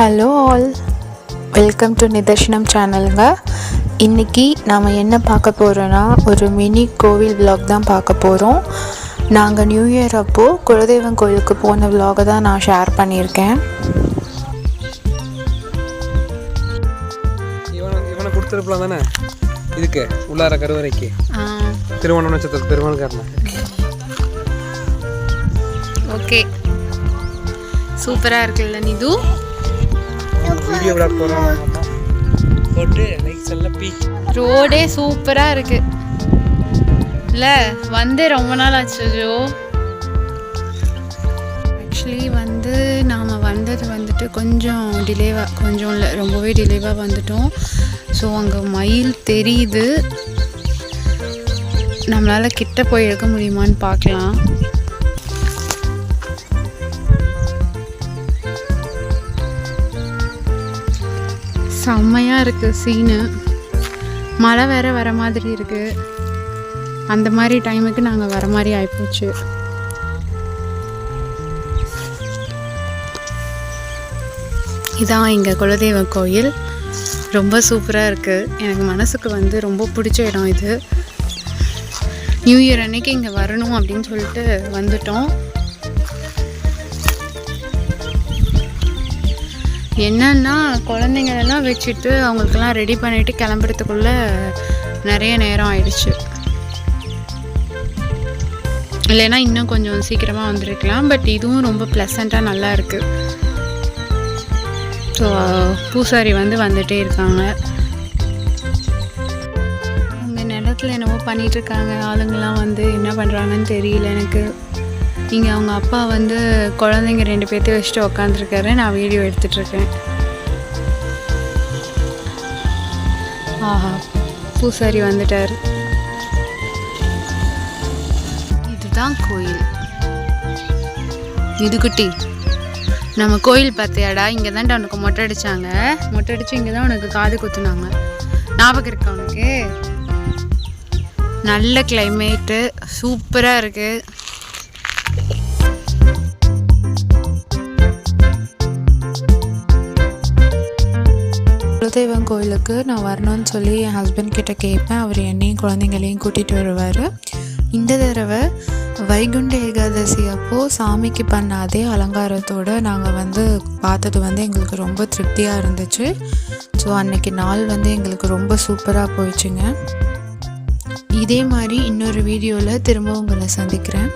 Hello all, welcome to Nidharshanam சேனலுங்க. இன்றைக்கி நாம் என்ன பார்க்க போகிறோன்னா, ஒரு மினி கோவில் விலாக் தான் பார்க்க போகிறோம். நாங்கள் நியூ இயர் அப்போது குலதெய்வம் கோயிலுக்கு போன விலாகை தான் நான் ஷேர் பண்ணியிருக்கேன். இவனை கொடுத்துருப்பலாம் தானே இதுக்கு உள்ளார கருவறைக்கு திருவண்ண நட்சத்திரம் பெருமாள்காரன். ஓகே, சூப்பராக இருக்குல்ல நிது? வீடியோ விட போகிறோம் போட்டு லைக்ஸ் எல்லாம் ரோடே சூப்பராக இருக்கு இல்லை? வந்து ரொம்ப நாள் ஆச்சு ஜோ. ஆக்சுவலி நாம் வந்துட்டு கொஞ்சம் டிலேவாக, கொஞ்சம் இல்லை ரொம்பவே டிலேவாக வந்துட்டோம். ஸோ அங்கே மயில் தெரியுது, நம்மளால் கிட்ட போய் எடுக்க முடியுமான்னு பார்க்கலாம். செம்மையாக இருக்குது சீனு. மழை வேறு வர மாதிரி இருக்குது. அந்த மாதிரி டைமுக்கு நாங்கள் வர மாதிரி ஆகிப்போச்சு. இதான் எங்கள் குலதெய்வ கோயில். ரொம்ப சூப்பராக இருக்குது. எனக்கு மனசுக்கு ரொம்ப பிடிச்ச இடம் இது. நியூ இயர் அன்னைக்கு இங்கே வரணும் அப்படின்னு சொல்லிட்டு வந்துட்டோம். என்னன்னா, குழந்தைங்களெல்லாம் வச்சுட்டு அவங்களுக்கெல்லாம் ரெடி பண்ணிவிட்டு கிளம்புறதுக்குள்ளே நிறைய நேரம் ஆயிடுச்சு. இல்லைன்னா இன்னும் கொஞ்சம் சீக்கிரமாக வந்திருக்கலாம். பட் இதுவும் ரொம்ப ப்ளசண்ட்டாக நல்லா இருக்குது. ஸோ பூசாரி வந்துட்டே இருக்காங்க. அவங்க நிலத்தில் என்னவோ பண்ணிகிட்ருக்காங்க. ஆளுங்கள்லாம் என்ன பண்ணுறாங்கன்னு தெரியல எனக்கு. இங்கே அவங்க அப்பா குழந்தைங்க 2 பேர்த்தையும் வச்சுட்டு உக்காந்துருக்காரு. நான் வீடியோ எடுத்துகிட்ருக்கேன். ஆஹா, பூசாரி வந்துட்டார். இதுதான் கோயில். இதுக்குட்டி, நம்ம கோயில் பார்த்தியாடா? இங்கே தான்டா உனக்கு மொட்டை அடித்தாங்க. மொட்டை அடித்து இங்கே தான் உனக்கு காது குத்துனாங்க. ஞாபகம் இருக்கா உனக்கு? நல்ல கிளைமேட்டு, சூப்பராக இருக்குது. குலதெய்வம் கோயிலுக்கு நான் வரணும்னு சொல்லி என் ஹஸ்பண்ட் கிட்ட கேட்பேன். அவர் என்னையும் குழந்தைங்களையும் கூட்டிகிட்டு வருவார். இந்த தடவை வைகுண்ட ஏகாதசி அப்போது சாமிக்கு பண்ண அதே அலங்காரத்தோடு நாங்கள் பார்த்தது எங்களுக்கு ரொம்ப திருப்தியாக இருந்துச்சு. ஸோ அன்றைக்கி நாள் எங்களுக்கு ரொம்ப சூப்பராக போயிடுச்சுங்க. இதே மாதிரி இன்னொரு வீடியோவில் திரும்ப உங்களை சந்திக்கிறேன்.